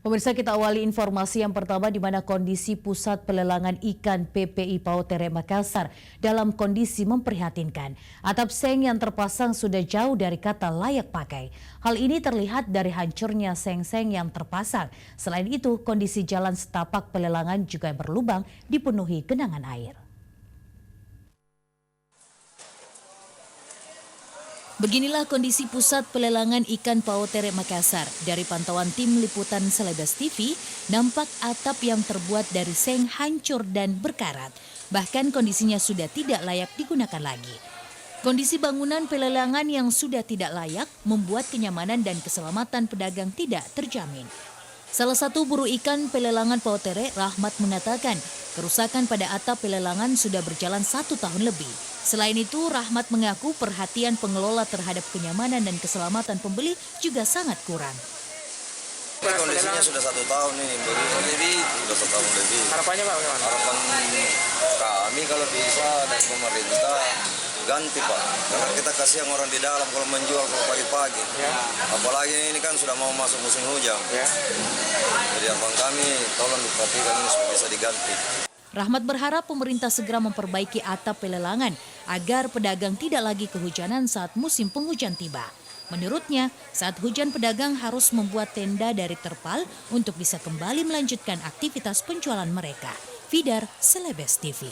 Pemirsa, kita awali informasi yang pertama di mana kondisi pusat pelelangan ikan PPI Pautere Makassar dalam kondisi memprihatinkan. Atap seng yang terpasang sudah jauh dari kata layak pakai. Hal ini terlihat dari hancurnya seng-seng yang terpasang. Selain itu, kondisi jalan setapak pelelangan juga berlubang dipenuhi genangan air. Beginilah kondisi pusat pelelangan ikan Pautere Makassar. Dari pantauan tim liputan Selebes TV, nampak atap yang terbuat dari seng hancur dan berkarat. Bahkan kondisinya sudah tidak layak digunakan lagi. Kondisi bangunan pelelangan yang sudah tidak layak membuat kenyamanan dan keselamatan pedagang tidak terjamin. Salah satu buru ikan pelelangan Pautere, Rahmat, mengatakan kerusakan pada atap pelelangan sudah berjalan 1 tahun lebih. Selain itu, Rahmat mengaku perhatian pengelola terhadap kenyamanan dan keselamatan pembeli juga sangat kurang. Kondisinya sudah 1 tahun ini, sudah 1 tahun lebih. Harapannya Pak bagaimana? Harapan kami kalau bisa dari pemerintah ganti Pak, karena kita kasihan orang di dalam kalau menjual kalau pagi-pagi. Ya. Apalagi ini kan sudah mau masuk musim hujan. Ya. Jadi harapan kami tolong diperhatikan ini supaya bisa diganti. Rahmat berharap pemerintah segera memperbaiki atap pelelangan agar pedagang tidak lagi kehujanan saat musim penghujan tiba. Menurutnya, saat hujan pedagang harus membuat tenda dari terpal untuk bisa kembali melanjutkan aktivitas penjualan mereka. Fidar, Selebes TV.